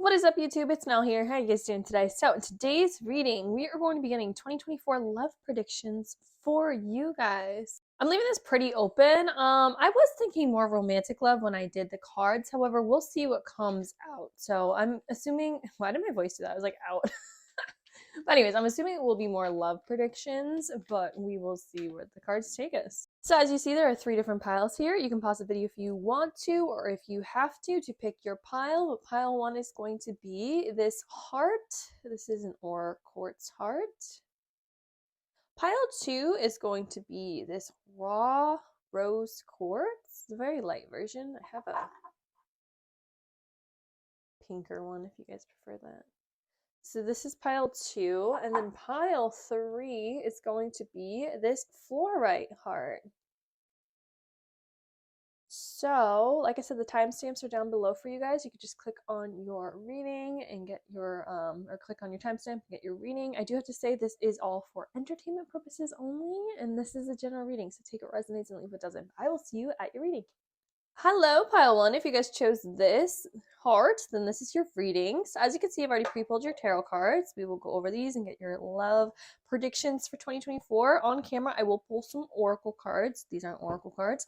What is up, YouTube? It's Mel here. How are you guys doing today? So, in today's reading, we are going to be getting 2024 love predictions for you guys. I'm leaving this pretty open. I was thinking more romantic love when I did the cards. However, we'll see what comes out. So, I'm assuming. Why did my voice do that? I was like, out. But anyways, I'm assuming it will be more love predictions, but we will see where the cards take us. So as you see, there are 3 different piles here. You can pause the video if you want to, or if you have to pick your pile. But pile 1 is going to be this heart. This is an aura quartz heart. Pile 2 is going to be this raw rose quartz. It's a very light version. I have a pinker one if you guys prefer that. So this is pile 2, and then pile 3 is going to be this fluorite heart. So, like I said, the timestamps are down below for you guys. You could just click on your reading and get your, or click on your timestamp and get your reading. I do have to say this is all for entertainment purposes only, and this is a general reading, so take what resonates and leave what doesn't. I will see you at your reading. Hello, pile 1. If you guys chose this heart, then this is your reading. So as you can see, I've already pre-pulled your tarot cards. We will go over these and get your love predictions for 2024. On camera, I will pull some oracle cards. These aren't oracle cards.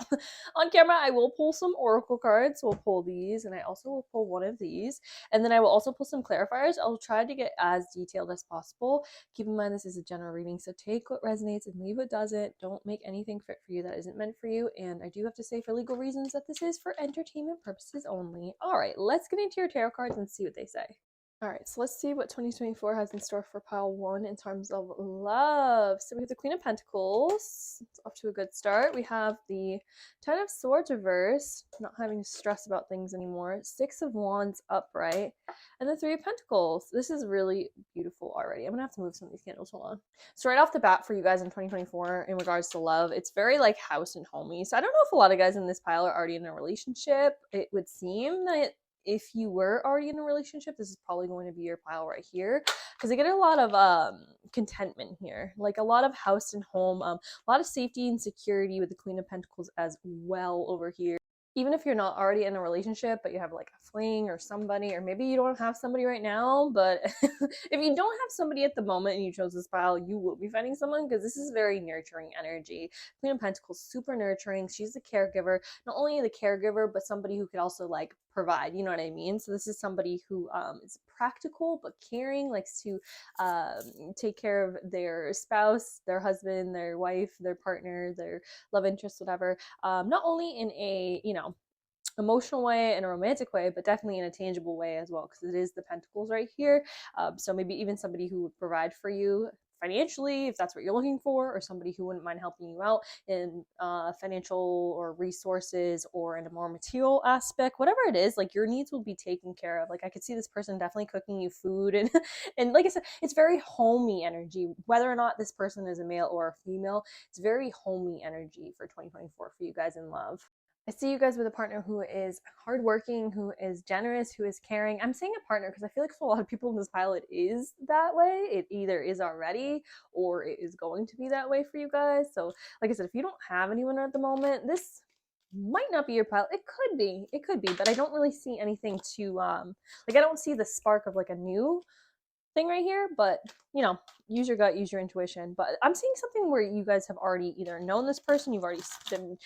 On camera, I will pull some oracle cards. We'll pull these, and I also will pull one of these. And then I will also pull some clarifiers. I'll try to get as detailed as possible. Keep in mind, this is a general reading, so take what resonates and leave what doesn't. Don't make anything fit for you that isn't meant for you. And I do have to say, for legal reasons, that this is for entertainment purposes only. All right, let's get into your tarot cards and see what they say. All right, so let's see what 2024 has in store for pile 1 in terms of love. So we have the Queen of Pentacles. It's off to a good start. We have the 10 of Swords reversed, not having to stress about things anymore. 6 of Wands upright, and the 3 of Pentacles. This is really beautiful already. I'm gonna have to move some of these candles. Hold on. So right off the bat for you guys in 2024 in regards to love, it's very like house and homey. So I don't know if a lot of guys in this pile are already in a relationship. It would seem that if you were already in a relationship, this is probably going to be your pile right here, because I get a lot of contentment here, like a lot of house and home, a lot of safety and security with the Queen of Pentacles as well over here. Even if you're not already in a relationship, but you have like a fling or somebody, or maybe you don't have somebody right now, but if you don't have somebody at the moment and you chose this pile, you will be finding someone, because this is very nurturing energy. Queen of Pentacles, super nurturing. She's the caregiver, not only the caregiver, but somebody who could also like provide, you know what I mean? So this is somebody who is practical but caring, likes to take care of their spouse, their husband, their wife, their partner, their love interest, whatever, not only in a, you know, emotional way and a romantic way, but definitely in a tangible way as well, because it is the Pentacles right here. So maybe even somebody who would provide for you financially, if that's what you're looking for, or somebody who wouldn't mind helping you out in financial or resources, or in a more material aspect, whatever it is, like your needs will be taken care of. Like I could see this person definitely cooking you food, and and like I said, it's very homey energy. Whether or not this person is a male or a female, it's very homey energy for 2024 for you guys in love. I see you guys with a partner who is hardworking, who is generous, who is caring. I'm saying a partner because I feel like for a lot of people in this pile, it is that way. It either is already or it is going to be that way for you guys. So, like I said, if you don't have anyone at the moment, this might not be your pile. It could be, but I don't really see anything to, like I don't see the spark of like a new thing right here, but you know, use your gut, use your intuition. But I'm seeing something where you guys have already either known this person, you've already been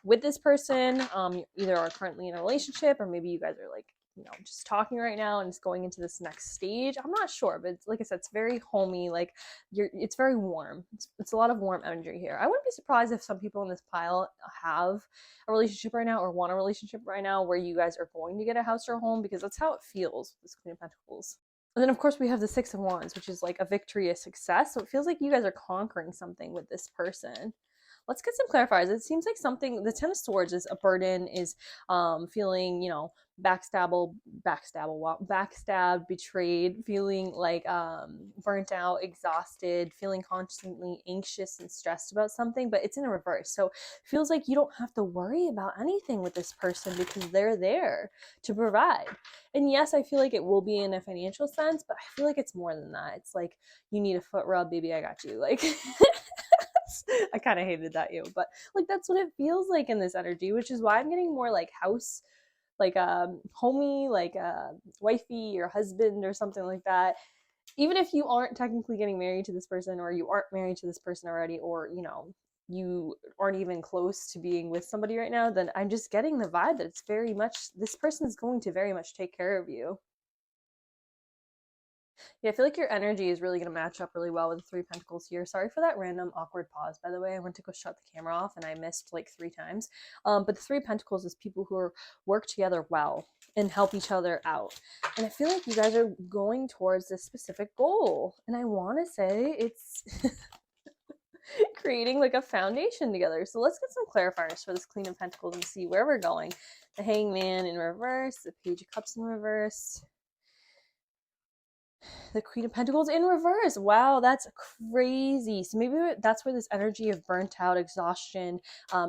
with this person, you either are currently in a relationship, or maybe you guys are like, you know, just talking right now and it's going into this next stage. I'm not sure, but it's, like I said, it's very homey, like it's very warm. It's a lot of warm energy here. I wouldn't be surprised if some people in this pile have a relationship right now, or want a relationship right now, where you guys are going to get a house or a home, because that's how it feels with this Queen of Pentacles. And then, of course, we have the 6 of Wands, which is like a victory, a success. So it feels like you guys are conquering something with this person. Let's get some clarifiers. It seems like something, the 10 of Swords is a burden, is feeling, you know, backstabbed, betrayed, feeling like burnt out, exhausted, feeling constantly anxious and stressed about something, but it's in a reverse. So it feels like you don't have to worry about anything with this person, because they're there to provide. And yes, I feel like it will be in a financial sense, but I feel like it's more than that. It's like, you need a foot rub, baby, I got you. Like I kind of hated that, but like that's what it feels like in this energy, which is why I'm getting more like house like a homie, like a wifey or husband or something like that. Even if you aren't technically getting married to this person, or you aren't married to this person already, or you aren't even close to being with somebody right now, then I'm just getting the vibe that it's very much, this person is going to very much take care of you. Yeah, I feel like your energy is really going to match up really well with the Three of Pentacles here. Sorry for that random awkward pause, by the way. I went to go shut the camera off and I missed like 3 times. But the Three of Pentacles is people who work together well and help each other out. And I feel like you guys are going towards this specific goal. And I want to say it's creating like a foundation together. So let's get some clarifiers for this Queen of Pentacles and see where we're going. The Hangman in reverse, the Page of Cups in reverse, the Queen of Pentacles in reverse. Wow, that's crazy. So maybe that's where this energy of burnt out, exhaustion,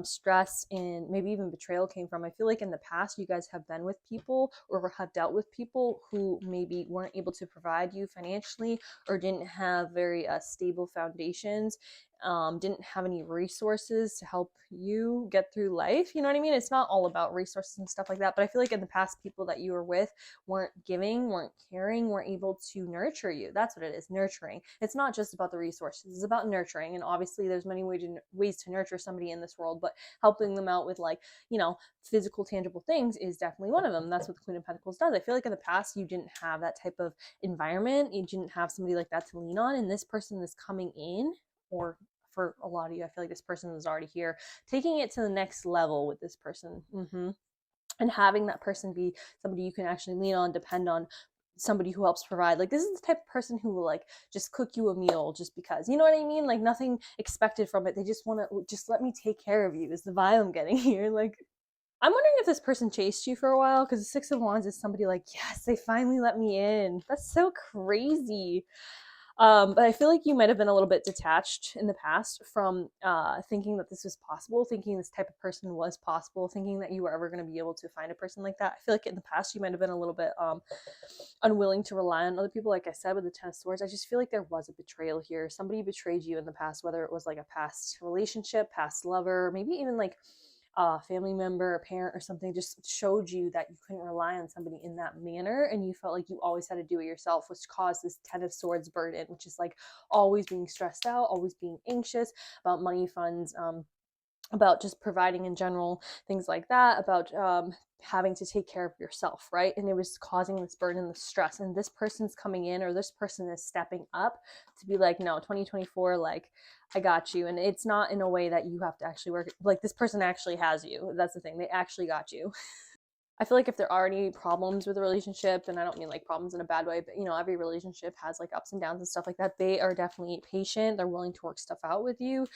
stress, and maybe even betrayal came from. I feel like in the past, you guys have been with people or have dealt with people who maybe weren't able to provide you financially or didn't have very stable foundations, didn't have any resources to help you get through life. You know what I mean? It's not all about resources and stuff like that, but I feel like in the past, people that you were with weren't giving, weren't caring, weren't able to nurture you. That's what it is, nurturing. It's not just about the resources, it's about nurturing. And obviously there's many ways to nurture somebody in this world, but helping them out with like, physical, tangible things is definitely one of them. That's what the Queen of Pentacles does. I feel like in the past, you didn't have that type of environment. You didn't have somebody like that to lean on. And this person is coming in, or for a lot of you, I feel like this person is already here, taking it to the next level with this person. And having that person be somebody you can actually lean on, depend on, somebody who helps provide. Like, this is the type of person who will like just cook you a meal just because, you know what I mean? Like, nothing expected from it. They just want to just let me take care of you is the vibe I'm getting here. Like, I'm wondering if this person chased you for a while, because the Six of Wands is somebody like, yes, they finally let me in. That's so crazy. But I feel like you might have been a little bit detached in the past from thinking that this was possible, thinking this type of person was possible, thinking that you were ever going to be able to find a person like that. I feel like in the past you might have been a little bit unwilling to rely on other people. Like I said, with the Ten of Swords, I just feel like there was a betrayal here. Somebody betrayed you in the past, whether it was like a past relationship, past lover, maybe even like family member, a parent or something, just showed you that you couldn't rely on somebody in that manner, and you felt like you always had to do it yourself, which caused this Ten of Swords burden, which is like always being stressed out, always being anxious about money, funds, about just providing in general, things like that, about having to take care of yourself, right? And it was causing this burden, this stress. And this person's coming in, or this person is stepping up to be like, no, 2024, like, I got you. And it's not in a way that you have to actually work. Like, this person actually has you. That's the thing. They actually got you. I feel like if there are any problems with a relationship, and I don't mean like problems in a bad way, but every relationship has like ups and downs and stuff like that. They are definitely patient. They're willing to work stuff out with you.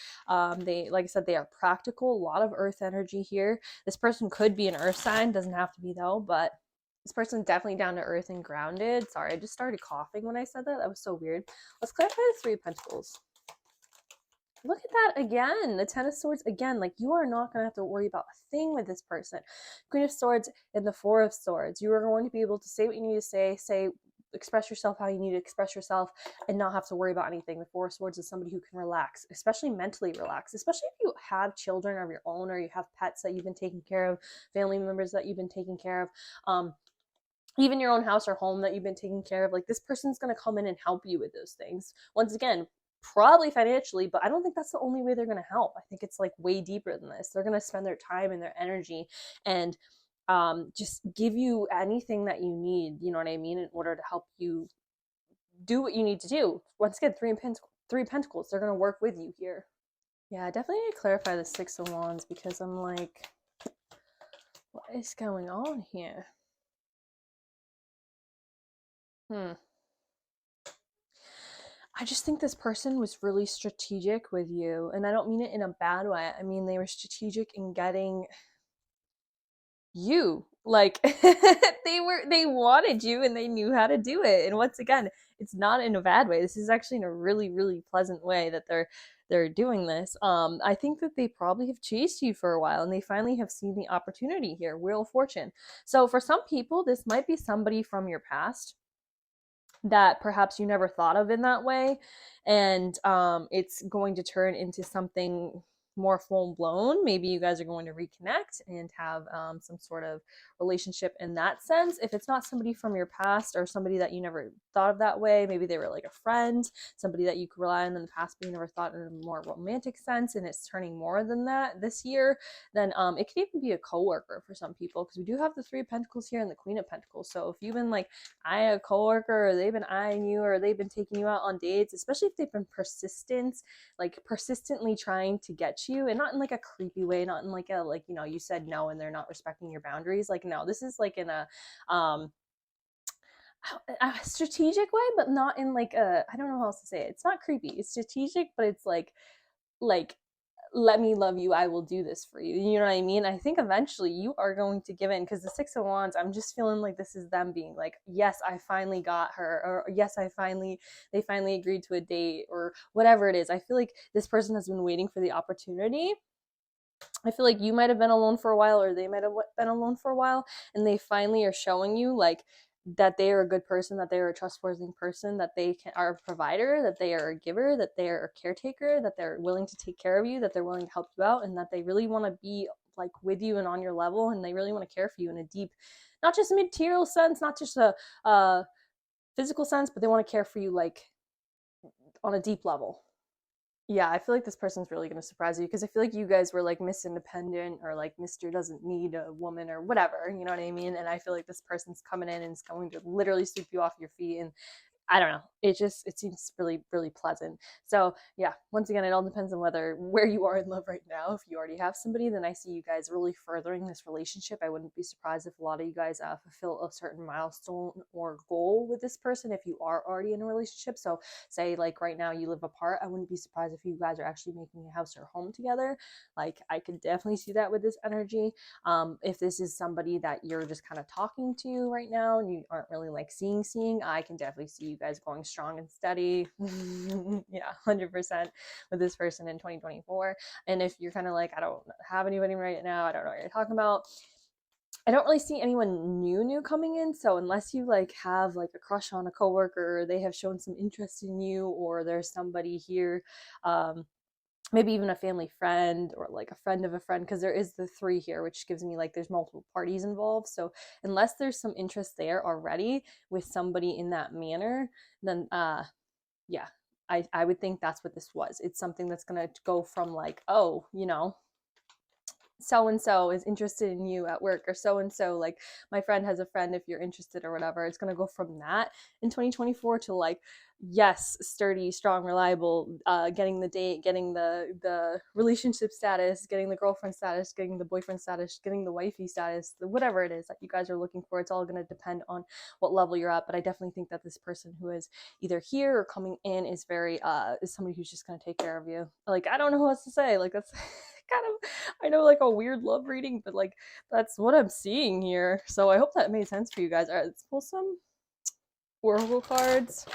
They, like I said, they are practical. A lot of earth energy here. This person could be an earth sign, doesn't have to be though, but this person's definitely down to earth and grounded. Sorry, I just started coughing when I said that. That was so weird. Let's clarify the Three of Pentacles. Look at that again, the Ten of Swords again. Like, you are not going to have to worry about a thing with this person. Queen of Swords and the Four of Swords. You are going to be able to say what you need to say, express yourself how you need to express yourself, and not have to worry about anything. The Four of Swords is somebody who can relax, especially mentally relax, especially if you have children of your own, or you have pets that you've been taking care of, family members that you've been taking care of, even your own house or home that you've been taking care of. Like, this person's going to come in and help you with those things. Once again, probably financially, but I don't think that's the only way they're going to help. I think it's like way deeper than this. They're going to spend their time and their energy and just give you anything that you need, you know what I mean, in order to help you do what you need to do. Once again, Three of Pentacles, they're going to work with you here. Yeah, I definitely need to clarify the Six of Wands, because I'm like, what is going on here? I just think this person was really strategic with you, and I don't mean it in a bad way. I mean, they were strategic in getting you. Like, they wanted you, and they knew how to do it. And once again, it's not in a bad way. This is actually in a really, really pleasant way that they're doing this. I think that they probably have chased you for a while, and they finally have seen the opportunity here. Wheel of Fortune. So for some people, this might be somebody from your past that perhaps you never thought of in that way, and it's going to turn into something more full blown, maybe you guys are going to reconnect and have some sort of relationship in that sense. If it's not somebody from your past or somebody that you never thought of that way, maybe they were like a friend, somebody that you could rely on in the past but you never thought in a more romantic sense, and it's turning more than that this year, then it could even be a coworker for some people, because we do have the Three of Pentacles here and the Queen of Pentacles. So if you've been like eyeing a coworker, or they've been eyeing you, or they've been taking you out on dates, especially if they've been persistently trying to get you, and not in like a creepy way, not in like a, like, you know, you said no and they're not respecting your boundaries. Like, no, this is like in a strategic way, but not in like a, I don't know how else to say it. It's not creepy. It's strategic, but it's like let me love you, I will do this for you. You know what I mean? I think eventually you are going to give in, because the Six of Wands, I'm just feeling like this is them being like, yes, I finally got her, or yes, they finally agreed to a date, or whatever it is. I feel like this person has been waiting for the opportunity. I feel like you might have been alone for a while, or they might have been alone for a while, and they finally are showing you like that they are a good person, that they are a trustworthy person, that they are a provider, that they are a giver, that they are a caretaker, that they're willing to take care of you, that they're willing to help you out, and that they really want to be like with you and on your level, and they really want to care for you in a deep, not just a material sense, not just a physical sense, but they want to care for you like on a deep level. Yeah, I feel like this person's really going to surprise you, because I feel like you guys were like Miss Independent, or like Mr. Doesn't Need a Woman, or whatever, you know what I mean? And I feel like this person's coming in and is going to literally sweep you off your feet, and I don't know. It seems really, really pleasant. So yeah, once again, it all depends on where you are in love right now. If you already have somebody, then I see you guys really furthering this relationship. I wouldn't be surprised if a lot of you guys fulfill a certain milestone or goal with this person if you are already in a relationship. So say like right now you live apart, I wouldn't be surprised if you guys are actually making a house or home together. Like, I could definitely see that with this energy. If this is somebody that you're just kind of talking to right now and you aren't really like seeing, I can definitely see you guys going strong and steady. Yeah, 100% with this person in 2024. And if you're kind of like, I don't have anybody right now, I don't know what you're talking about, I don't really see anyone new coming in. So unless you like have like a crush on a coworker, or they have shown some interest in you, or there's somebody here, maybe even a family friend, or like a friend of a friend, because there is the 3 here, which gives me like there's multiple parties involved. So unless there's some interest there already with somebody in that manner, then yeah, I would think that's what this was. It's something that's gonna go from like, oh, you know, so and so is interested in you at work, or so and so, like, my friend has a friend, if you're interested, or whatever. It's going to go from that in 2024 to like, yes, sturdy, strong, reliable, getting the date, getting the relationship status, getting the girlfriend status, getting the boyfriend status, getting the wifey status, whatever it is that you guys are looking for. It's all going to depend on what level you're at. But I definitely think that this person who is either here or coming in is is somebody who's just going to take care of you. Like, I don't know what else to say. Like, that's kind of, I know, like a weird love reading, but like that's what I'm seeing here. So I hope that made sense for you guys. All right, let's pull some oracle cards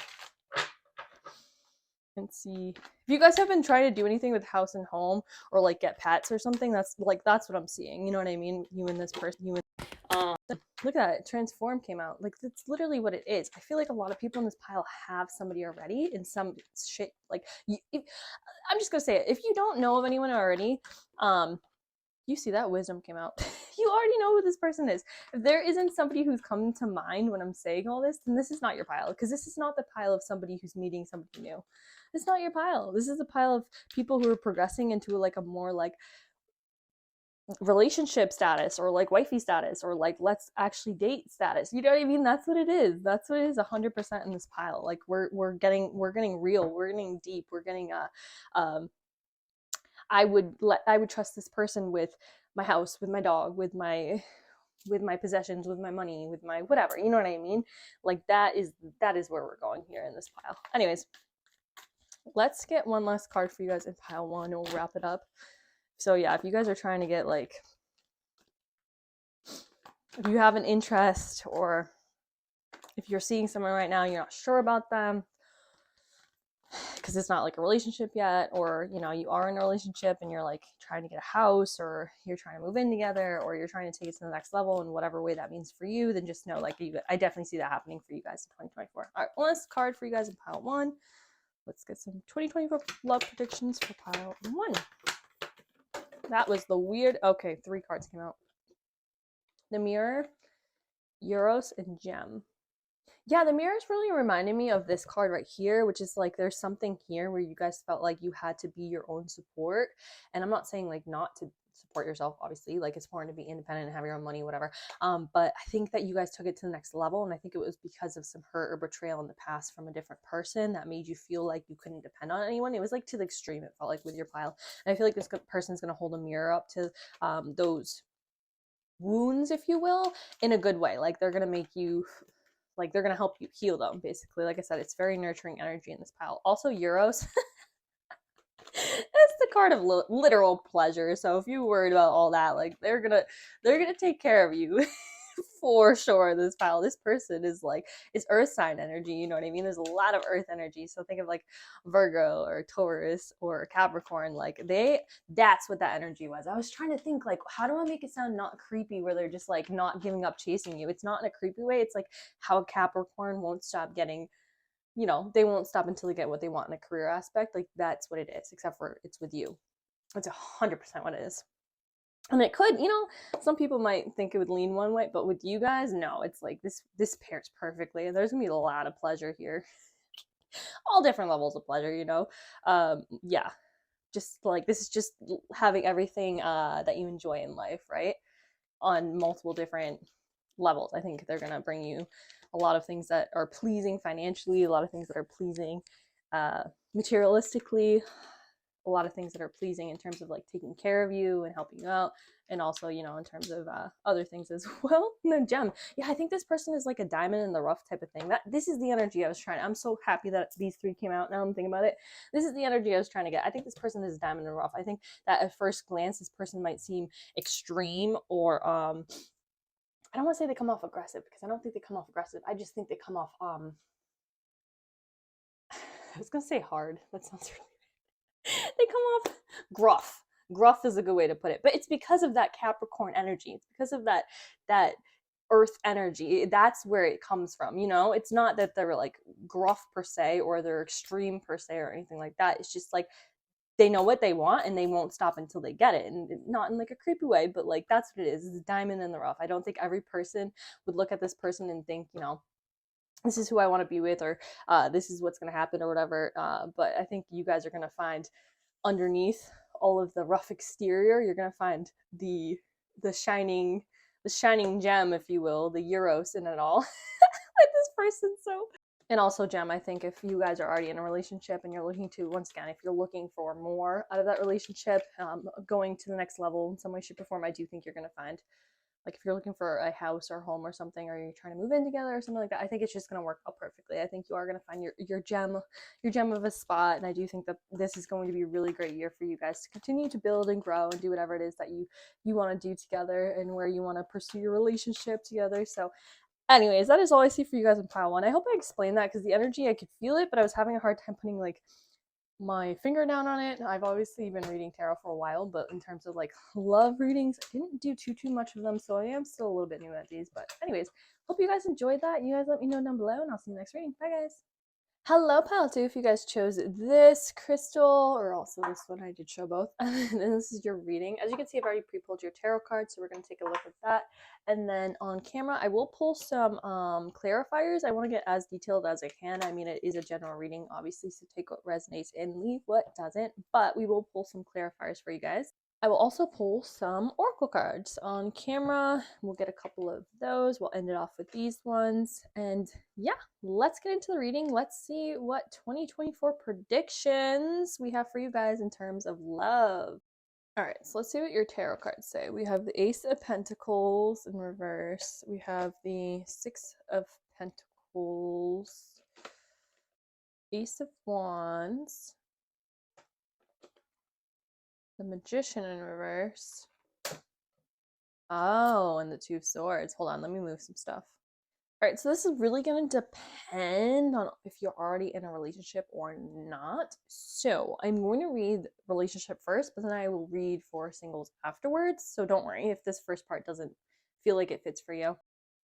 and see if you guys have been trying to do anything with house and home, or like get pets or something. That's what I'm seeing. You know what I mean? You and this person, look at it, transform came out. Like, that's literally what it is. I feel like a lot of people in this pile have somebody already in some shit. Like, I'm just gonna say it. If you don't know of anyone already, you see that wisdom came out. You already know who this person is. If there isn't somebody who's come to mind when I'm saying all this, then this is not your pile, because this is not the pile of somebody who's meeting somebody new. It's not your pile. This is a pile of people who are progressing into like a more like relationship status, or like wifey status, or like let's actually date status. You know what I mean? That's what it is. That's what it is 100% in this pile. Like, we're getting real, we're getting deep, we're getting I would trust this person with my house, with my dog, with my possessions, with my money, with my whatever. You know what I mean? Like, that is where we're going here in this pile. Anyways, let's get one last card for you guys in pile 1 and we'll wrap it up. So yeah, if you guys are trying to get like, if you have an interest, or if you're seeing someone right now, you're not sure about them because it's not like a relationship yet, or you know, you are in a relationship and you're like trying to get a house, or you're trying to move in together, or you're trying to take it to the next level, in whatever way that means for you, then just know, like, I definitely see that happening for you guys in 2024. All right, one last card for you guys in pile 1. Let's get some 2024 love predictions for pile 1. That was the weird. Okay, 3 cards came out. The Mirror, Euros, and Gem. Yeah, the mirror is really reminding me of this card right here, which is like there's something here where you guys felt like you had to be your own support. And I'm not saying like not to support yourself, obviously, like it's important to be independent and have your own money, whatever. But I think that you guys took it to the next level. And I think it was because of some hurt or betrayal in the past from a different person that made you feel like you couldn't depend on anyone. It was like to the extreme, it felt like with your pile. And I feel like this person's going to hold a mirror up to those wounds, if you will, in a good way. Like they're going to make you, like they're going to help you heal them, basically. Like I said, it's very nurturing energy in this pile. Also, Euros. It's the card of literal pleasure. So if you're worried about all that, like they're gonna take care of you for sure. This pile, this person is like, it's earth sign energy, you know what I mean? There's a lot of earth energy. So think of like Virgo or Taurus or Capricorn. Like that's what that energy was. I was trying to think like, how do I make it sound not creepy where they're just like not giving up chasing you? It's not in a creepy way. It's like how Capricorn won't stop getting, you know, they won't stop until they get what they want in a career aspect. Like that's what it is, except for it's with you. It's 100% what it is. And it could, you know, some people might think it would lean one way, but with you guys, no, it's like this pairs perfectly. And there's gonna be a lot of pleasure here. All different levels of pleasure, you know. Yeah. Just like this is just having everything that you enjoy in life, right? On multiple different levels. I think they're gonna bring you a lot of things that are pleasing financially, a lot of things that are pleasing materialistically, a lot of things that are pleasing in terms of like taking care of you and helping you out, and also, you know, in terms of other things as well. No, Gem. Yeah, I think this person is like a diamond in the rough type of thing. That this is the energy I was trying. I'm so happy that these 3 came out. Now I'm thinking about it. This is the energy I was trying to get. I think this person is a diamond in the rough. I think that at first glance, this person might seem extreme or I don't want to say they come off aggressive because I don't think they come off aggressive. I just think they come off I was gonna say hard. That sounds really they come off gruff. Gruff is a good way to put it. But it's because of that Capricorn energy. It's because of that earth energy. That's where it comes from, you know? It's not that they're like gruff per se or they're extreme per se or anything like that. It's just like they know what they want and they won't stop until they get it. And not in like a creepy way, but like that's what it is. It's a diamond in the rough. I don't think every person would look at this person and think, you know, this is who I want to be with, or this is what's going to happen or whatever. But I think you guys are going to find underneath all of the rough exterior, you're going to find the shining gem, if you will, the Euros in it all. Like this person. So, and also, Gem, I think if you guys are already in a relationship and you're looking to, once again, if you're looking for more out of that relationship, going to the next level in some way, shape, or form, I do think you're going to find, like if you're looking for a house or home or something, or you're trying to move in together or something like that, I think it's just going to work out perfectly. I think you are going to find your gem of a spot. And I do think that this is going to be a really great year for you guys to continue to build and grow and do whatever it is that you want to do together and where you want to pursue your relationship together. So anyways, that is all I see for you guys in pile 1. I hope I explained that because the energy, I could feel it, but I was having a hard time putting like my finger down on it. I've obviously been reading tarot for a while, but in terms of like love readings, I didn't do too much of them, so I am still a little bit new at these. But anyways, hope you guys enjoyed that. You guys let me know down below, and I'll see you next reading. Bye, guys. Hello, pile 2. If you guys chose this crystal or also this one, I did show both. And this is your reading. As you can see, I've already pre-pulled your tarot cards, so we're going to take a look at that. And then on camera, I will pull some clarifiers. I want to get as detailed as I can. I mean, it is a general reading, obviously, so take what resonates and leave what doesn't. But we will pull some clarifiers for you guys. I will also pull some oracle cards on camera. We'll get a couple of those. We'll end it off with these ones. And yeah, let's get into the reading. Let's see what 2024 predictions we have for you guys in terms of love. All right, so let's see what your tarot cards say. We have the Ace of Pentacles in reverse. We have the Six of Pentacles, Ace of Wands, the Magician in reverse. Oh, and the Two of Swords. Hold on, let me move some stuff. All right, so this is really going to depend on if you're already in a relationship or not. So I'm going to read relationship first, but then I will read for singles afterwards. So don't worry if this first part doesn't feel like it fits for you.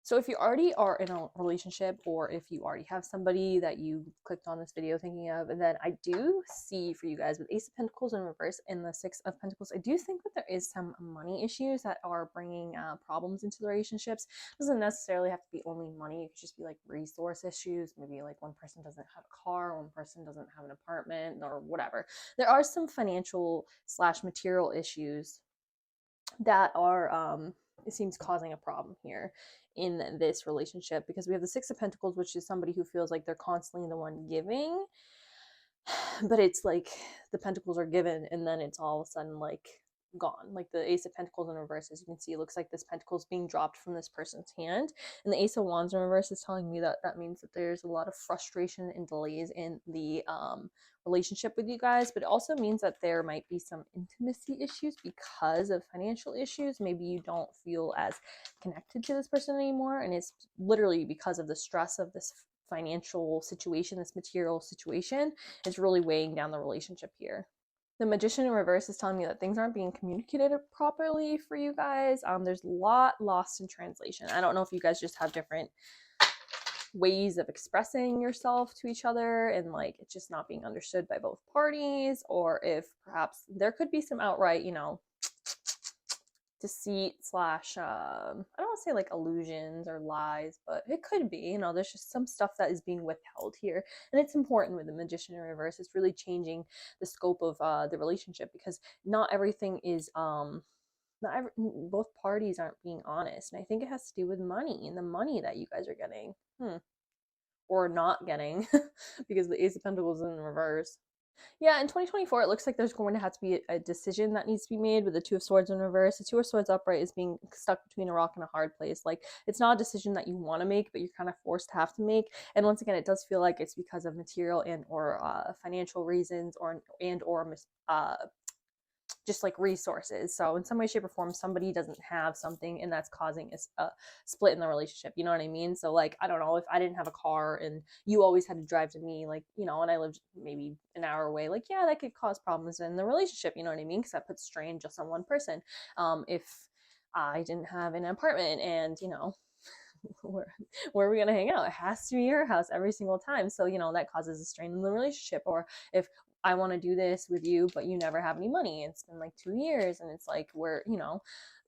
So if you already are in a relationship, or if you already have somebody that you clicked on this video thinking of, then I do see for you guys with Ace of Pentacles in reverse and the Six of Pentacles, I do think that there is some money issues that are bringing problems into the relationships. It doesn't necessarily have to be only money. It could just be like resource issues. Maybe like one person doesn't have a car, one person doesn't have an apartment, or whatever. There are some financial / material issues that are it seems causing a problem here in this relationship, because we have the Six of Pentacles, which is somebody who feels like they're constantly the one giving, but it's like the pentacles are given and then it's all of a sudden like gone. Like the Ace of Pentacles in reverse, as you can see, it looks like this pentacle is being dropped from this person's hand, and the Ace of Wands in reverse is telling me that that means that there's a lot of frustration and delays in the relationship with you guys, but it also means that there might be some intimacy issues because of financial issues. Maybe you don't feel as connected to this person anymore, and it's literally because of the stress of this financial situation, this material situation is really weighing down the relationship here. The Magician in reverse is telling me that things aren't being communicated properly for you guys. There's a lot lost in translation. I don't know if you guys just have different ways of expressing yourself to each other and like it's just not being understood by both parties, or if perhaps there could be some outright, deceit / I don't want to say like illusions or lies, but it could be, there's just some stuff that is being withheld here, and it's important with the Magician in reverse. It's really changing the scope of the relationship, because not everything is both parties aren't being honest, and I think it has to do with money and the money that you guys are getting or not getting because the Ace of Pentacles is in reverse. Yeah, in 2024, it looks like there's going to have to be a decision that needs to be made with the Two of Swords in reverse. The Two of Swords upright is being stuck between a rock and a hard place. Like, it's not a decision that you want to make, but you're kind of forced to have to make. And once again, it does feel like it's because of material and or financial reasons, or just like resources. So in some way, shape, or form, somebody doesn't have something, and that's causing a split in the relationship. You know what I mean? So like, I don't know, if I didn't have a car and you always had to drive to me, like, and I lived maybe an hour away, like, yeah, that could cause problems in the relationship. You know what I mean? Because that puts strain just on one person. If I didn't have an apartment and, where are we going to hang out? It has to be your house every single time. So, that causes a strain in the relationship. Or if I want to do this with you, but you never have any money. It's been like 2 years and it's like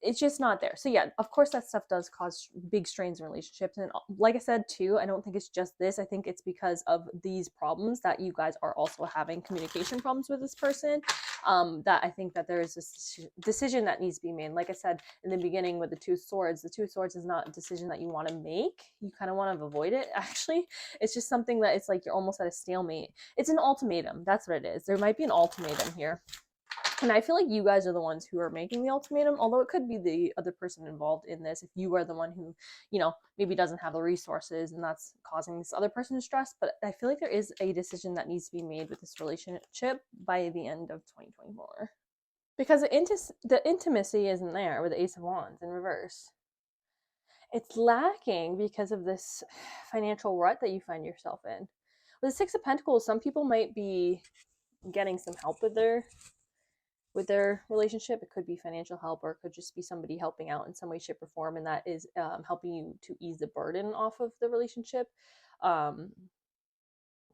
it's just not there. So yeah, of course that stuff does cause big strains in relationships. And like I said too, I don't think it's just this. I think it's because of these problems that you guys are also having communication problems with this person. That I think that there is this decision that needs to be made. Like I said in the beginning with the Two of Swords, the Two of Swords is not a decision that you want to make. You kind of want to avoid it, actually. It's just something that it's like you're almost at a stalemate. It's an ultimatum. That's what it is. There might be an ultimatum here. And I feel like you guys are the ones who are making the ultimatum, although it could be the other person involved in this. If you are the one who, maybe doesn't have the resources and that's causing this other person stress. But I feel like there is a decision that needs to be made with this relationship by the end of 2024. Because the intimacy isn't there with the Ace of Wands in reverse. It's lacking because of this financial rut that you find yourself in. With the Six of Pentacles, some people might be getting some help with their relationship. It could be financial help, or it could just be somebody helping out in some way, shape, or form, and that is helping you to ease the burden off of the relationship.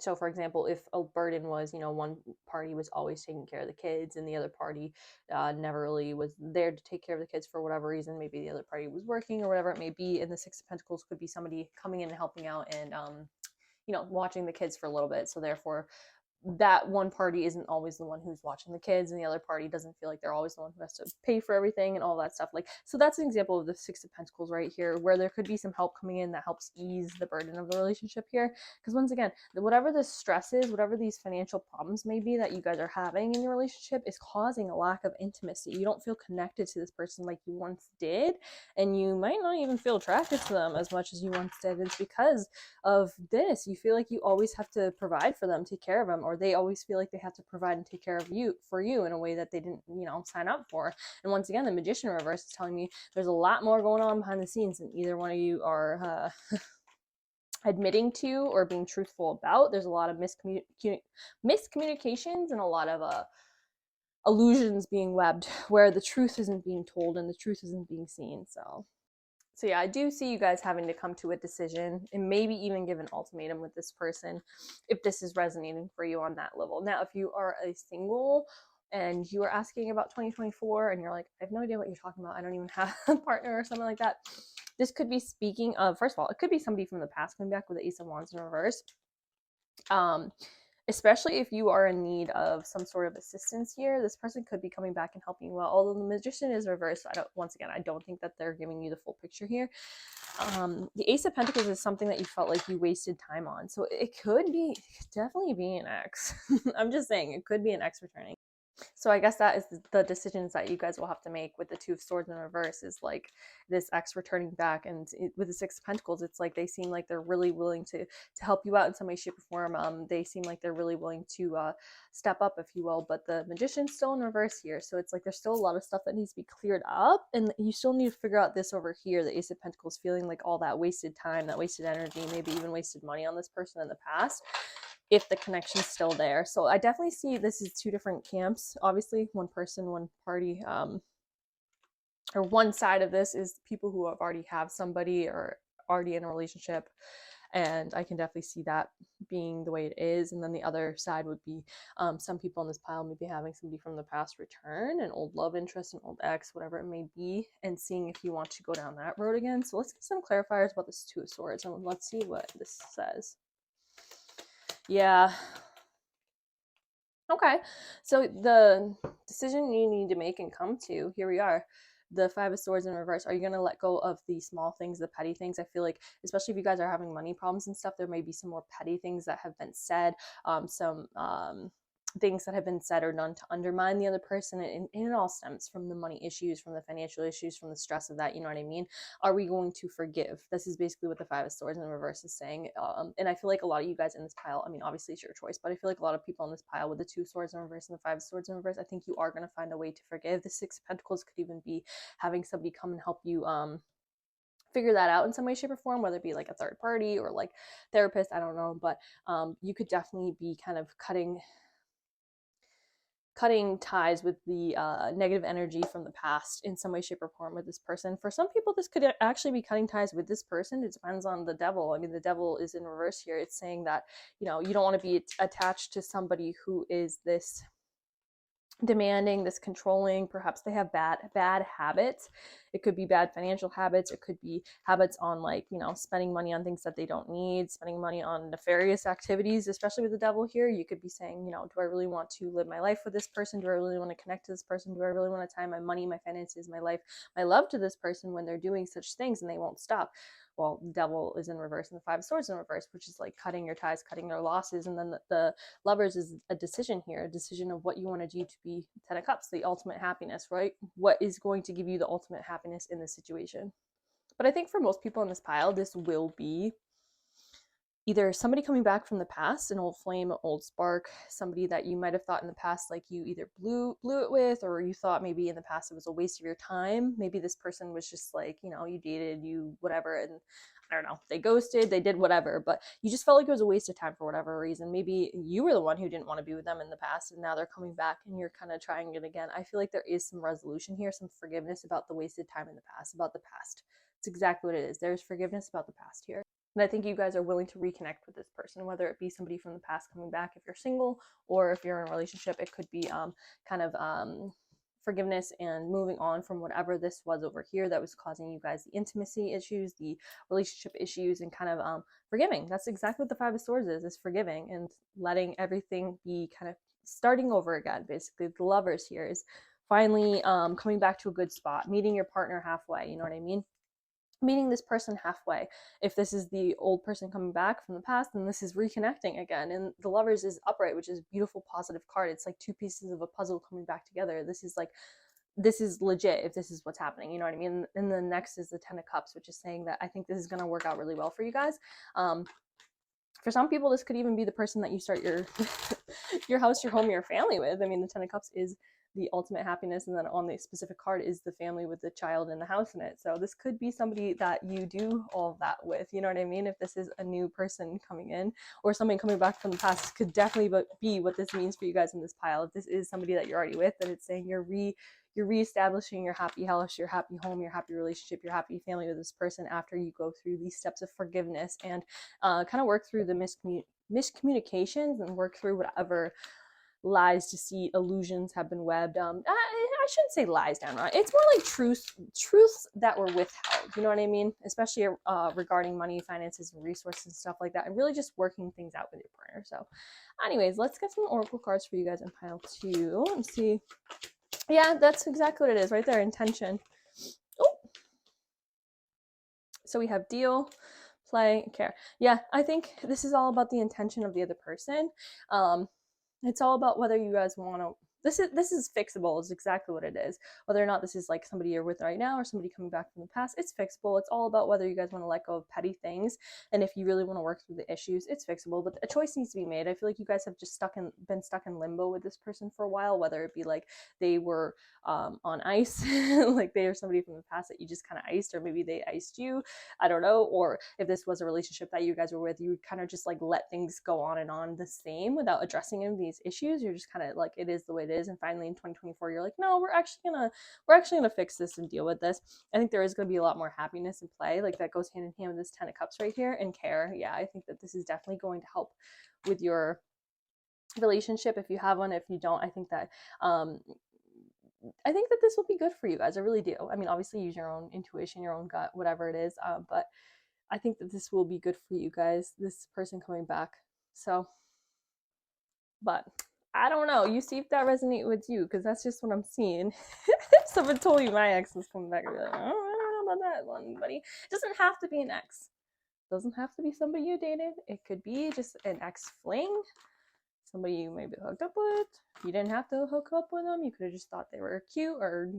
So for example, if a burden was, one party was always taking care of the kids and the other party never really was there to take care of the kids for whatever reason, maybe the other party was working or whatever it may be, and the Six of Pentacles could be somebody coming in and helping out and watching the kids for a little bit. So therefore, that one party isn't always the one who's watching the kids, and the other party doesn't feel like they're always the one who has to pay for everything and all that stuff. Like, so that's an example of the Six of Pentacles right here, where there could be some help coming in that helps ease the burden of the relationship here. Because once again, whatever the stress is, whatever these financial problems may be that you guys are having in your relationship is causing a lack of intimacy. You don't feel connected to this person like you once did, and you might not even feel attracted to them as much as you once did. It's because of this. You feel like you always have to provide for them, take care of them, or they always feel like they have to provide and take care of you in a way that they didn't, sign up for. And once again, the Magician reverse is telling me there's a lot more going on behind the scenes than either one of you are admitting to or being truthful about. There's a lot of miscommunications and a lot of illusions being webbed where the truth isn't being told and the truth isn't being seen. So So yeah, I do see you guys having to come to a decision and maybe even give an ultimatum with this person if this is resonating for you on that level. Now, if you are a single and you are asking about 2024 and you're like, I have no idea what you're talking about, I don't even have a partner or something like that, this could be speaking of, first of all, it could be somebody from the past coming back with the Ace of Wands in reverse. Especially if you are in need of some sort of assistance here, this person could be coming back and helping you well. Although the Magician is reversed, I don't think that they're giving you the full picture here. The Ace of Pentacles is something that you felt like you wasted time on. So it could definitely be an ex. I'm just saying, it could be an ex returning. So I guess that is the decisions that you guys will have to make with the Two of Swords in reverse, is like this ex returning back. And with the Six of Pentacles, it's like they seem like they're really willing to help you out in some way, shape, or form. They seem like they're really willing to step up, if you will. But the Magician's still in reverse here. So it's like there's still a lot of stuff that needs to be cleared up. And you still need to figure out this over here, the Ace of Pentacles, feeling like all that wasted time, that wasted energy, maybe even wasted money on this person in the past, if the connection's still there. So I definitely see this is two different camps. Obviously, one person, one party, or one side of this is people who already have somebody or already in a relationship. And I can definitely see that being the way it is. And then the other side would be some people in this pile maybe having somebody from the past return, an old love interest, an old ex, whatever it may be, and seeing if you want to go down that road again. So let's get some clarifiers about this Two of Swords and let's see what this says. Yeah. Okay. So the decision you need to make and come to, here we are. The Five of Swords in reverse. Are you going to let go of the small things, the petty things? I feel like, especially if you guys are having money problems and stuff, there may be some more petty things that have been said, some things that have been said or done to undermine the other person, and it all stems from the money issues, from the financial issues, from the stress of that, you know what I mean? Are we going to forgive? This is basically what the Five of Swords in reverse is saying. And I feel like a lot of you guys in this pile, I mean, obviously it's your choice, but I feel like a lot of people in this pile with the Two Swords in reverse and the Five of Swords in reverse, I think you are going to find a way to forgive. The Six of Pentacles could even be having somebody come and help you figure that out in some way, shape, or form, whether it be like a third party or like therapist, I don't know, but you could definitely be kind of cutting ties with the negative energy from the past in some way, shape, or form with this person. For some people, this could actually be cutting ties with this person. It depends on the devil. I mean, the devil is in reverse here. It's saying that, you know, you don't want to be attached to somebody who is this demanding, this controlling. Perhaps they have bad habits. It could be bad financial habits. It could be habits on, like, you know, spending money on things that they don't need, spending money on nefarious activities, especially with the devil here. You could be saying, you know, do I really want to live my life with this person? Do I really want to connect to this person? Do I really want to tie my money, my finances, my life, my love to this person when they're doing such things and they won't stop? Well, the devil is in reverse and the Five of Swords in reverse, which is like cutting your ties, cutting their losses. And then the Lovers is a decision here, a decision of what you want to do to be Ten of Cups, the ultimate happiness, right? What is going to give you the ultimate happiness in this situation? But I think for most people in this pile, this will be either somebody coming back from the past, an old flame, an old spark, somebody that you might have thought in the past like you either blew it with, or you thought maybe in the past it was a waste of your time. Maybe this person was just like, you know, you dated, you whatever, and I don't know, they ghosted, they did whatever, but you just felt like it was a waste of time for whatever reason. Maybe you were the one who didn't want to be with them in the past, and now they're coming back and you're kind of trying it again. I feel like there is some resolution here, some forgiveness about the wasted time in the past, about the past. It's exactly what it is. There's forgiveness about the past here. And I think you guys are willing to reconnect with this person, whether it be somebody from the past coming back if you're single, or if you're in a relationship, it could be forgiveness and moving on from whatever this was over here that was causing you guys the intimacy issues, the relationship issues, and kind of forgiving. That's exactly what the Five of Swords is forgiving and letting everything be kind of starting over again. Basically, the Lovers here is finally coming back to a good spot, meeting your partner halfway, you know what I mean? Meeting this person halfway. If this is the old person coming back from the past, then this is reconnecting again. And the Lovers is upright, which is a beautiful, positive card. It's like two pieces of a puzzle coming back together. This is legit if this is what's happening, you know what I mean? And the next is the Ten of Cups, which is saying that I think this is going to work out really well for you guys. For some people, this could even be the person that you start your your house, your home, your family with. I mean, the Ten of Cups is the ultimate happiness, and then on the specific card is the family with the child and the house in it. So this could be somebody that you do all of that with, you know what I mean? If this is a new person coming in or somebody coming back from the past, this could definitely be what this means for you guys in this pile. If this is somebody that you're already with, then it's saying you're you're reestablishing your happy house, your happy home, your happy relationship, your happy family with this person after you go through these steps of forgiveness and kind of work through the miscommunications and work through whatever lies, deceit, illusions have been webbed. I shouldn't say lies down right. It's more like truths that were withheld. You know what I mean? Especially regarding money, finances, and resources and stuff like that, and really just working things out with your partner. So, anyways, let's get some oracle cards for you guys in pile 2 and see. Yeah, that's exactly what it is right there. Intention. Oh, so we have deal, play, care. Yeah, I think this is all about the intention of the other person. It's all about whether you guys want to. This is fixable. Is exactly what it is. Whether or not this is like somebody you're with right now or somebody coming back from the past, it's fixable. It's all about whether you guys want to let go of petty things, and if you really want to work through the issues, it's fixable. But a choice needs to be made. I feel like you guys have just been stuck in limbo with this person for a while. Whether it be like they were on ice, like they are somebody from the past that you just kind of iced, or maybe they iced you. I don't know. Or if this was a relationship that you guys were with, you would kind of just like let things go on and on the same without addressing any of these issues. You're just kind of like, it is the way it is. And finally in 2024, you're like, no, we're actually gonna fix this and deal with this. I think there is gonna be a lot more happiness in play. Like that goes hand in hand with this 10 of Cups right here, and care. Yeah, I think that this is definitely going to help with your relationship if you have one. If you don't, I think that this will be good for you guys. I really do. I mean, obviously use your own intuition, your own gut, whatever it is. But I think that this will be good for you guys, this person coming back. So, but I don't know. You see if that resonates with you, because that's just what I'm seeing. Someone told me my ex was coming back, I'd be like, oh, I don't know about that one, buddy. It doesn't have to be an ex. It doesn't have to be somebody you dated. It could be just an ex fling, somebody you maybe hooked up with. You didn't have to hook up with them. You could have just thought they were cute or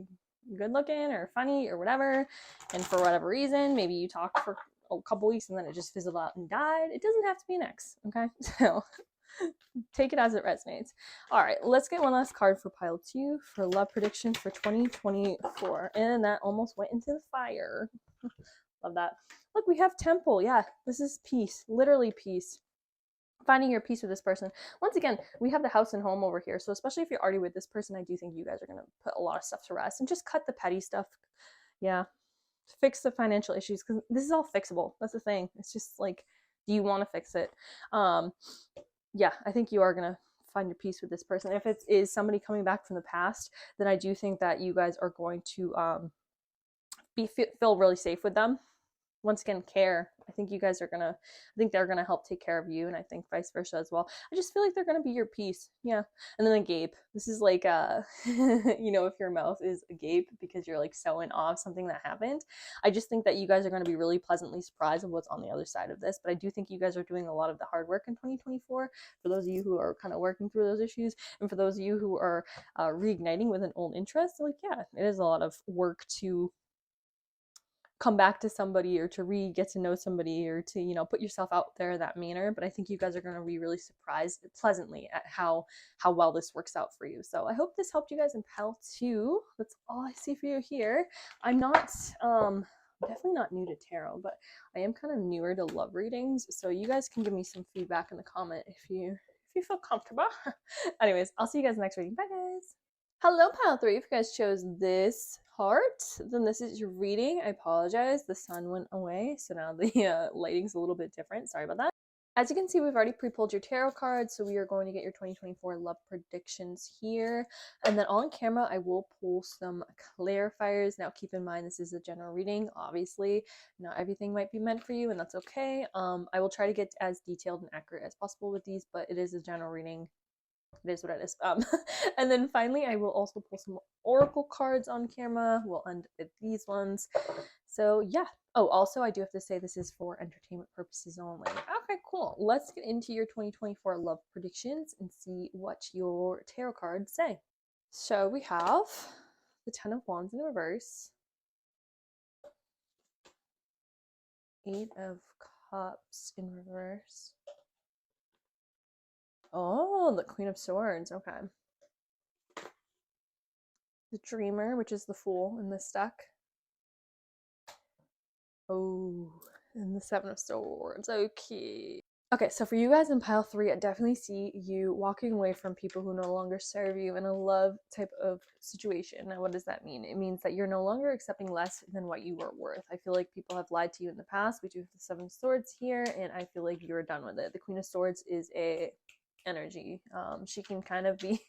good looking or funny or whatever. And for whatever reason, maybe you talked for a couple weeks and then it just fizzled out and died. It doesn't have to be an ex, okay? So take it as it resonates. All right, let's get one last card for pile 2 for love prediction for 2024. And that almost went into the fire. Love that. Look, we have temple. Yeah, this is peace, literally peace. Finding your peace with this person. Once again, we have the house and home over here. So especially if you're already with this person, I do think you guys are going to put a lot of stuff to rest and just cut the petty stuff. Yeah. Fix the financial issues, because this is all fixable. That's the thing. It's just like, do you want to fix it? Yeah, I think you are going to find your peace with this person. If it is somebody coming back from the past, then I do think that you guys are going to feel really safe with them. Once again, care. I think they're gonna help take care of you, and I think vice versa as well. I just feel like they're gonna be your peace. Yeah. And then agape. This is like if your mouth is agape because you're like so in awe of something that happened. I just think that you guys are gonna be really pleasantly surprised of what's on the other side of this. But I do think you guys are doing a lot of the hard work in 2024. For those of you who are kind of working through those issues, and for those of you who are reigniting with an old interest, like yeah, it is a lot of work to come back to somebody or to get to know somebody or to put yourself out there in that manner. But I think you guys are going to be really surprised pleasantly at how well this works out for you. So I hope this helped you guys in pile 2. That's all I see for you here. I'm not definitely not new to tarot, but I am kind of newer to love readings, so you guys can give me some feedback in the comment if you feel comfortable. Anyways, I'll see you guys next reading. Bye guys. Hello, pile 3. If you guys chose this heart, then this is your reading. I apologize. The sun went away, so now the lighting's a little bit different. Sorry about that. As you can see, we've already pre-pulled your tarot cards, so we are going to get your 2024 love predictions here. And then on camera, I will pull some clarifiers. Now, keep in mind, this is a general reading. Obviously, not everything might be meant for you, and that's okay. I will try to get as detailed and accurate as possible with these, but it is a general reading. It is what it is. And then finally, I will also pull some oracle cards on camera. We'll end with these ones. So yeah. Oh, also, I do have to say this is for entertainment purposes only. Okay, cool. Let's get into your 2024 love predictions and see what your tarot cards say. So we have the 10 of Wands in reverse, 8 of Cups in reverse. Oh, the Queen of Swords. Okay. The Dreamer, which is the Fool in this deck. Oh, and the 7 of Swords. Okay. Okay, so for you guys in pile 3, I definitely see you walking away from people who no longer serve you in a love type of situation. Now, what does that mean? It means that you're no longer accepting less than what you are worth. I feel like people have lied to you in the past. We do have the 7 of Swords here, and I feel like you're done with it. The Queen of Swords is a energy. She can kind of be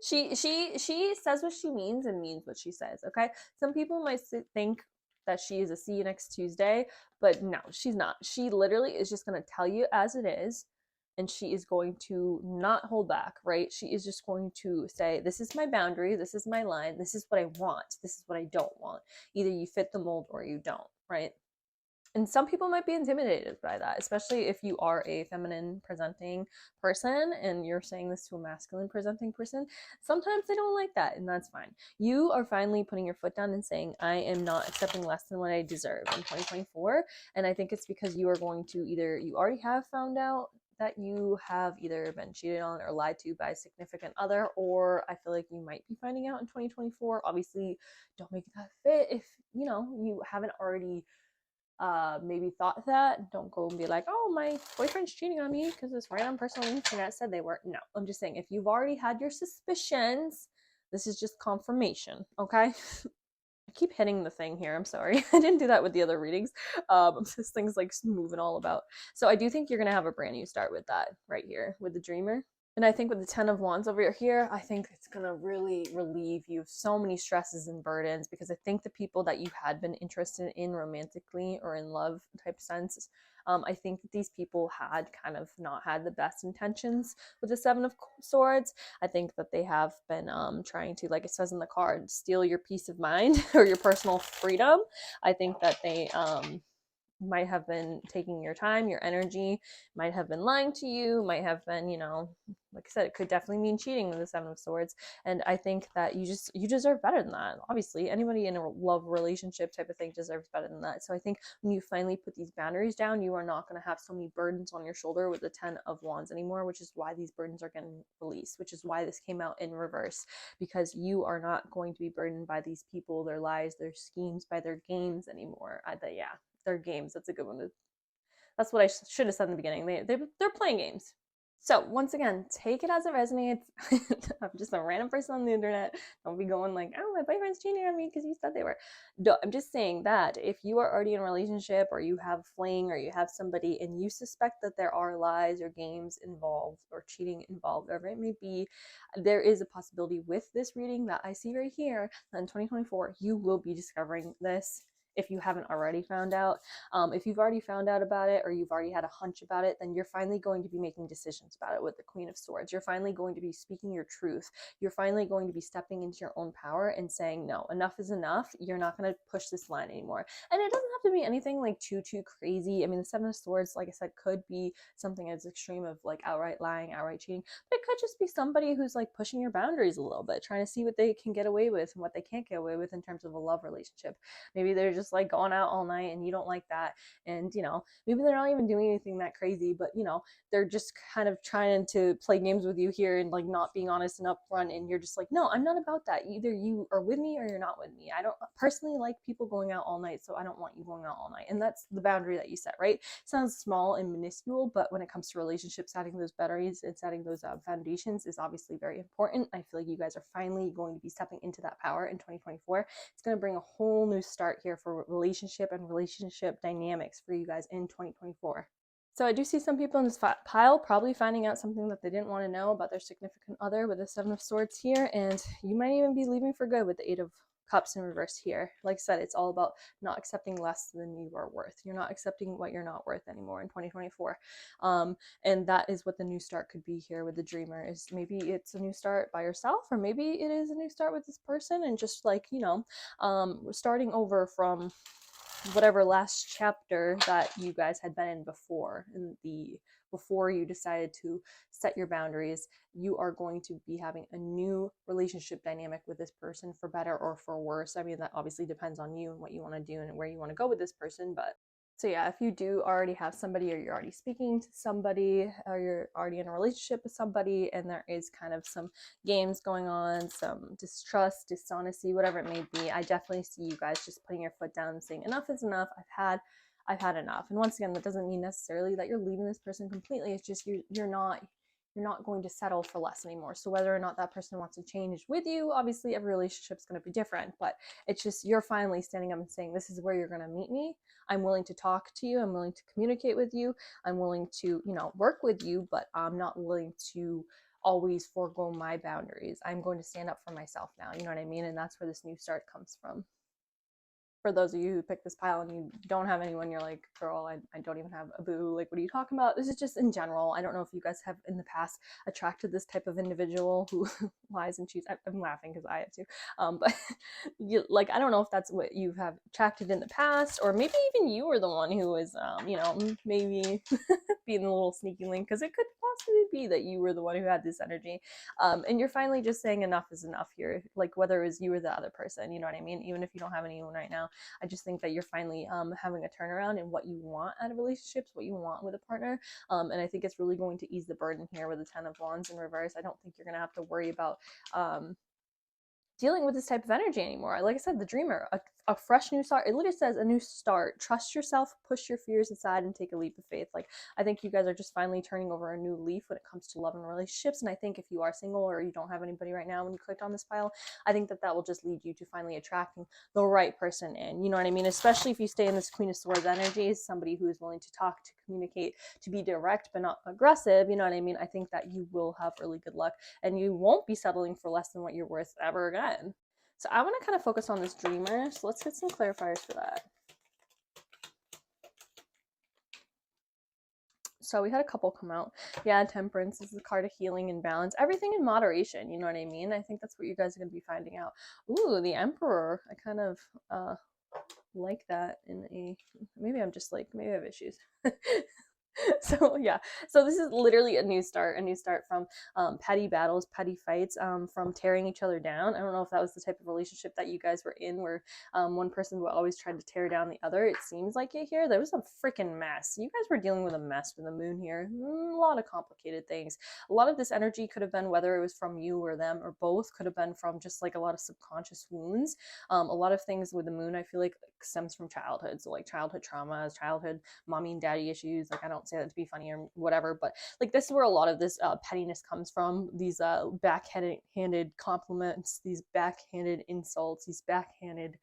she says what she means and means what she says. Okay, some people might think that she is a see you next Tuesday, but no, she's not. She literally is just going to tell you as it is, and she is going to not hold back, right? She is just going to say, this is my boundary, this is my line, this is what I want, this is what I don't want. Either you fit the mold or you don't, right? And some people might be intimidated by that, especially if you are a feminine presenting person and you're saying this to a masculine presenting person. Sometimes they don't like that, and that's fine. You are finally putting your foot down and saying, I am not accepting less than what I deserve in 2024. And I think it's because you are going to either, you already have found out that you have either been cheated on or lied to by a significant other, or I feel like you might be finding out in 2024. Obviously, don't make that fit if, you know, you haven't already maybe thought that. Don't go and be like, oh, my boyfriend's cheating on me because this random person on the internet said they were. No, I'm just saying, if you've already had your suspicions, this is just confirmation, okay? I keep hitting the thing here. I'm sorry. I didn't do that with the other readings. This thing's like moving all about. So I do think you're going to have a brand new start with that right here with the dreamer. And I think with the 10 of Wands over here, I think it's going to really relieve you of so many stresses and burdens, because I think the people that you had been interested in romantically or in love type sense, I think that these people had kind of not had the best intentions with the 7 of Swords. I think that they have been trying to, like it says in the card, steal your peace of mind or your personal freedom. I think that they might have been taking your time, your energy, might have been lying to you, might have been, you know, like I said, it could definitely mean cheating with the 7 of Swords. And I think that you deserve better than that. Obviously, anybody in a love relationship type of thing deserves better than that. So I think when you finally put these boundaries down, you are not going to have so many burdens on your shoulder with the 10 of Wands anymore, which is why these burdens are getting released, which is why this came out in reverse, because you are not going to be burdened by these people, their lies, their schemes, by their games anymore. Their games. That's a good one. That's what I should have said in the beginning. They're playing games. So once again, take it as it resonates. I'm just a random person on the internet. Don't be going like, oh, my boyfriend's cheating on me because you said they were. No, I'm just saying that if you are already in a relationship, or you have fling, or you have somebody and you suspect that there are lies or games involved or cheating involved, whatever it may be, there is a possibility with this reading that I see right here that in 2024 you will be discovering this, if you haven't already found out. If you've already found out about it, or you've already had a hunch about it, then you're finally going to be making decisions about it with the Queen of Swords. You're finally going to be speaking your truth. You're finally going to be stepping into your own power and saying, no, enough is enough. You're not going to push this line anymore. And it doesn't have to be anything like too crazy. I mean, the 7 of Swords, like I said, could be something as extreme of like outright lying, outright cheating, but it could just be somebody who's like pushing your boundaries a little bit, trying to see what they can get away with and what they can't get away with in terms of a love relationship. Maybe they're just like going out all night and you don't like that. And, you know, maybe they're not even doing anything that crazy, but, you know, they're just kind of trying to play games with you here and like not being honest and upfront. And you're just like, no, I'm not about that. Either you are with me or you're not with me. I don't personally like people going out all night, so I don't want you going out all night. And that's the boundary that you set, right? It sounds small and minuscule, but when it comes to relationships, setting those boundaries and setting those foundations is obviously very important. I feel like you guys are finally going to be stepping into that power in 2024. It's going to bring a whole new start here for relationship and relationship dynamics for you guys in 2024. So I do see some people in this pile probably finding out something that they didn't want to know about their significant other with the 7 of Swords here, and you might even be leaving for good with the 8 of Cups in reverse here. Like I said, it's all about not accepting less than you are worth. You're not accepting what you're not worth anymore in 2024. And that is what the new start could be here with the dreamer. Is maybe it's a new start by yourself, or maybe it is a new start with this person, and just like, you know, starting over from whatever last chapter that you guys had been in before, before you decided to set your boundaries. You are going to be having a new relationship dynamic with this person, for better or for worse. I mean, that obviously depends on you and what you want to do and where you want to go with this person. But so yeah, if you do already have somebody, or you're already speaking to somebody, or you're already in a relationship with somebody, and there is kind of some games going on, some distrust, dishonesty, whatever it may be, I definitely see you guys just putting your foot down and saying, enough is enough. I've had enough. And once again, that doesn't mean necessarily that you're leaving this person completely. It's just you're not going to settle for less anymore. So whether or not that person wants to change with you, obviously every relationship is going to be different, but it's just you're finally standing up and saying, this is where you're going to meet me. I'm willing to talk to you. I'm willing to communicate with you. I'm willing to, work with you, but I'm not willing to always forego my boundaries. I'm going to stand up for myself now. You know what I mean? And that's where this new start comes from. For those of you who pick this pile and you don't have anyone, you're like, girl, I don't even have a boo. Like, what are you talking about? This is just in general. I don't know if you guys have in the past attracted this type of individual who lies and cheats. I'm laughing because I have to. But I don't know if that's what you have attracted in the past, or maybe even you were the one who was, maybe being a little sneaky link, because it could possibly be that you were the one who had this energy. And you're finally just saying enough is enough here. Like, whether it was you or the other person, you know what I mean? Even if you don't have anyone right now, I just think that you're finally having a turnaround in what you want out of relationships, what you want with a partner. And I think it's really going to ease the burden here with the 10 of Wands in reverse. I don't think you're going to have to worry about dealing with this type of energy anymore. Like I said, the dreamer, a fresh new start. It literally says a new start. Trust yourself, push your fears aside, and take a leap of faith. Like, I think you guys are just finally turning over a new leaf when it comes to love and relationships. And I think if you are single or you don't have anybody right now when you clicked on this pile, I think that will just lead you to finally attracting the right person in. You know what I mean? Especially if you stay in this Queen of Swords energy, somebody who is willing to talk, to communicate, to be direct but not aggressive. You know what I mean? I think that you will have really good luck, and you won't be settling for less than what you're worth ever again. So I want to kind of focus on this dreamer. So let's get some clarifiers for that. So we had a couple come out. Yeah, Temperance is the card of healing and balance. Everything in moderation, you know what I mean? I think that's what you guys are going to be finding out. Ooh, the Emperor. I kind of like that in a... Maybe I'm just like... Maybe I have issues. So yeah, so this is literally a new start from petty battles, petty fights, from tearing each other down. I don't know if that was the type of relationship that you guys were in, where one person would always try to tear down the other. It seems like it here. There was a freaking mess. You guys were dealing with a mess with the moon here. A lot of complicated things. A lot of this energy could have been, whether it was from you or them or both, could have been from just like a lot of subconscious wounds. A lot of things with the moon, I feel like, stems from childhood. So like childhood traumas, childhood mommy and daddy issues. Like, I don't say that to be funny or whatever, but like, this is where a lot of this pettiness comes from. These backhanded compliments, these backhanded insults, these backhanded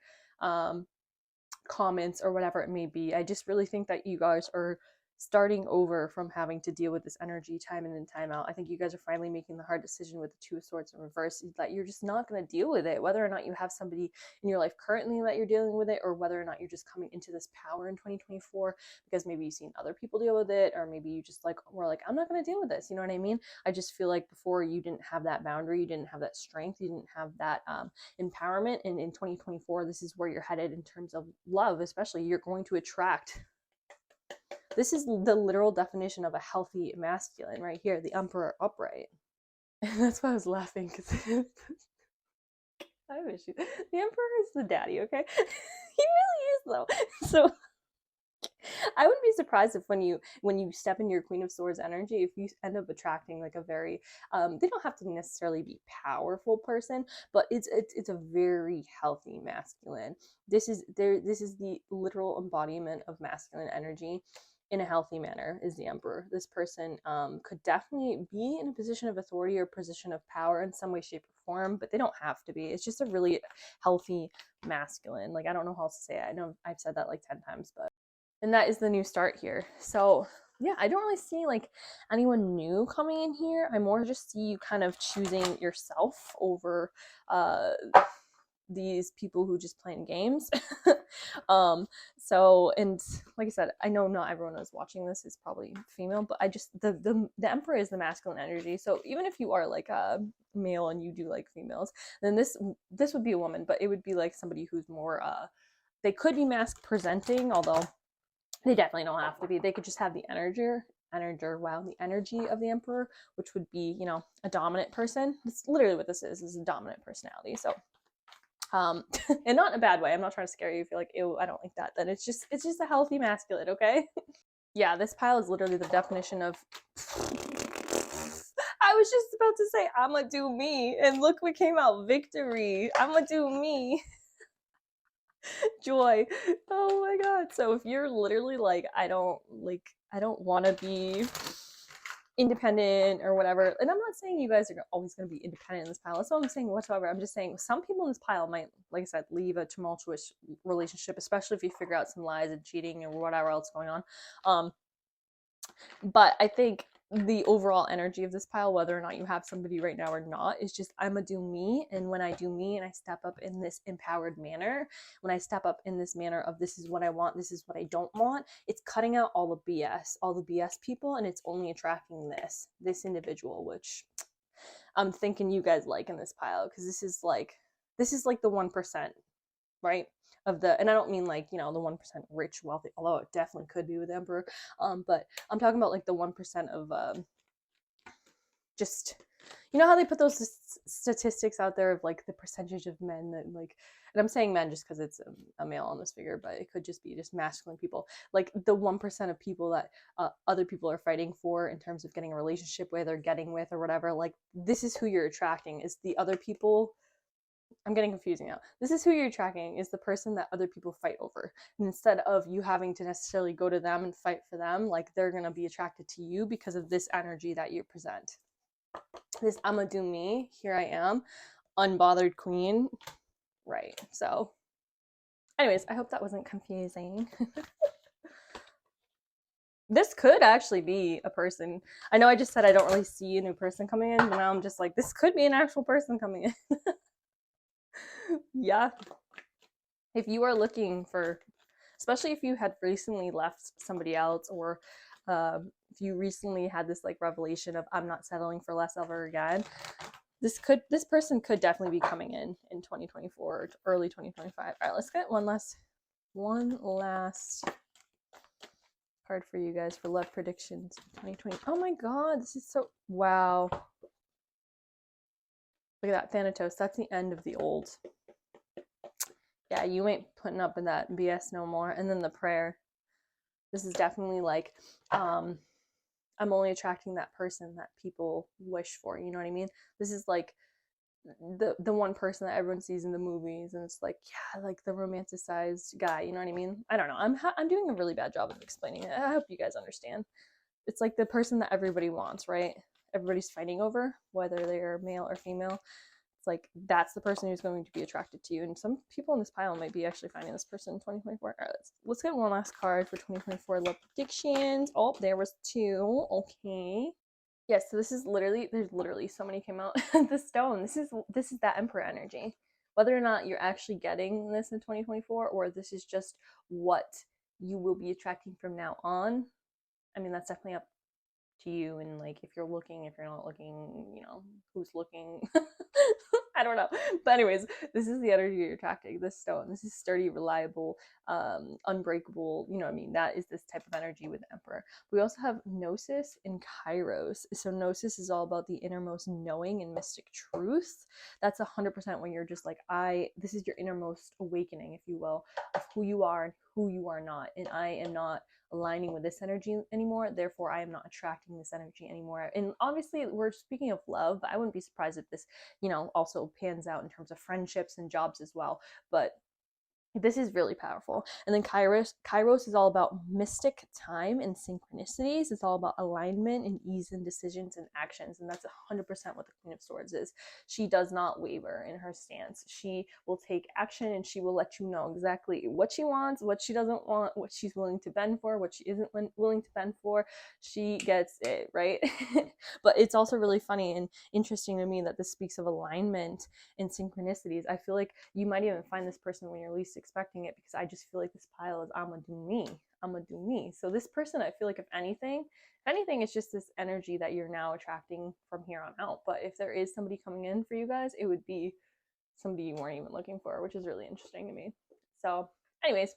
comments, or whatever it may be. I just really think that you guys are starting over from having to deal with this energy time in and time out. I think you guys are finally making the hard decision with the Two of Swords in reverse, that you're just not going to deal with it, whether or not you have somebody in your life currently that you're dealing with it, or whether or not you're just coming into this power in 2024 because maybe you've seen other people deal with it, or maybe you just were like, I'm not going to deal with this. You know what I mean? I just feel like before, you didn't have that boundary, you didn't have that strength, you didn't have that empowerment. And in 2024, this is where you're headed in terms of love. Especially, you're going to attract... This is the literal definition of a healthy masculine right here, the Emperor upright. And that's why I was laughing, because I have issues. The Emperor is the daddy, okay? He really is, though. So I wouldn't be surprised if when you step in your Queen of Swords energy, if you end up attracting like a very they don't have to necessarily be powerful person, but it's a very healthy masculine. This is the literal embodiment of masculine energy in a healthy manner, is the Emperor. This person could definitely be in a position of authority or position of power in some way, shape, or form, but they don't have to be. It's just a really healthy masculine. Like, I don't know how else to say it. I know I've said that like 10 times, but... And that is the new start here. So yeah, I don't really see like anyone new coming in here. I more just see you kind of choosing yourself over these people who just playing games. So, and like I said, I know not everyone who's watching this is probably female, but I just, the Emperor is the masculine energy. So even if you are like a male and you do like females, then this would be a woman, but it would be like somebody who's more they could be mask presenting, although they definitely don't have to be. They could just have the energy of the Emperor, which would be, a dominant person. That's literally what this is a dominant personality. So and not in a bad way. I'm not trying to scare you if you're like, ew, I don't like that. Then it's just a healthy masculine, okay? Yeah, this pile is literally the definition of... I was just about to say, I'ma do me, and look what came out, victory. I'ma do me. Joy. Oh my god. So if you're literally like, I don't want to be independent or whatever, and I'm not saying you guys are always going to be independent in this pile, that's what I'm saying whatsoever. I'm just saying some people in this pile might, like I said, leave a tumultuous relationship, especially if you figure out some lies and cheating and whatever else going on. But I think the overall energy of this pile, whether or not you have somebody right now or not, is just I'm gonna do me. And when I do me and I step up in this empowered manner, when I step up in this manner of this is what I want, this is what I don't want, it's cutting out all the BS people, and it's only attracting this individual, which I'm thinking you guys like in this pile, because this is like the 1%, right? Of the, and I don't mean like, the 1% rich, wealthy, although it definitely could be with Emperor. But I'm talking about like the 1% of just, how they put those statistics out there of like the percentage of men that like, and I'm saying men just because it's a male on this figure, but it could just be just masculine people, like the 1% of people that other people are fighting for in terms of getting a relationship with or getting with or whatever. Like, this is who you're attracting, is the other people. I'm getting confusing now. This is who you're attracting, is the person that other people fight over. And instead of you having to necessarily go to them and fight for them, like, they're going to be attracted to you because of this energy that you present. This I'ma do me, here I am, unbothered queen. Right. So anyways, I hope that wasn't confusing. This could actually be a person. I know I just said I don't really see a new person coming in, but now I'm just like, this could be an actual person coming in. Yeah. If you are looking for, especially if you had recently left somebody else, or if you recently had this like revelation of I'm not settling for less ever again, this person could definitely be coming in 2024 or early 2025. All right, let's get one last card for you guys for love predictions 2020. Oh my god, this is so, wow. Look at that, Thanatos. That's the end of the old. Yeah, you ain't putting up with that BS no more. And then the prayer. This is definitely like, I'm only attracting that person that people wish for. You know what I mean? This is like the one person that everyone sees in the movies, and it's like, yeah, like the romanticized guy. You know what I mean? I don't know. I'm doing a really bad job of explaining it. I hope you guys understand. It's like the person that everybody wants, right? Everybody's fighting over, whether they're male or female. Like, that's the person who's going to be attracted to you. And some people in this pile might be actually finding this person in 2024. All right, let's get one last card for 2024 love predictions. Oh, there was 2. Okay. Yes, so this is literally, there's literally so many came out. The stone. This is that Emperor energy. Whether or not you're actually getting this in 2024, or this is just what you will be attracting from now on, I mean, that's definitely up to you. And like, if you're looking, if you're not looking, who's looking. I don't know. But anyways, this is the energy you're attracting, this stone. This is sturdy, reliable, unbreakable. You know what I mean? That is this type of energy with the Emperor. We also have Gnosis and Kairos. So Gnosis is all about the innermost knowing and mystic truth. That's 100% when you're just like, this is your innermost awakening, if you will, of who you are and who you are not. And I am not aligning with this energy anymore, therefore I am not attracting this energy anymore. And obviously we're speaking of love, but I wouldn't be surprised if this also pans out in terms of friendships and jobs as well. But this is really powerful. And then Kairos is all about mystic time and synchronicities. It's all about alignment and ease in decisions and actions. And that's 100% what the Queen of Swords is. She does not waver in her stance. She will take action, and she will let you know exactly what she wants, what she doesn't want, what she's willing to bend for, what she isn't willing to bend for. She gets it, right? But it's also really funny and interesting to me that this speaks of alignment and synchronicities. I feel like you might even find this person when you're least expecting it, because I just feel like this pile is I'm gonna do me. So this person, I feel like if anything, it's just this energy that you're now attracting from here on out. But if there is somebody coming in for you guys, it would be somebody you weren't even looking for, which is really interesting to me. So anyways,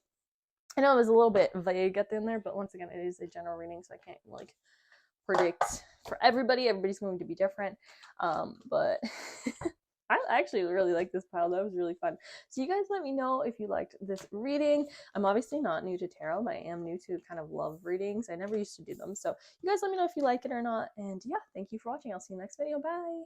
I know it was a little bit vague at the end there, but once again, it is a general reading, so I can't like predict for everybody. Everybody's going to be different. But I actually really like this pile. That was really fun. So you guys let me know if you liked this reading. I'm obviously not new to tarot, but I am new to kind of love readings. I never used to do them. So you guys let me know if you like it or not. And yeah, thank you for watching. I'll see you next video. Bye.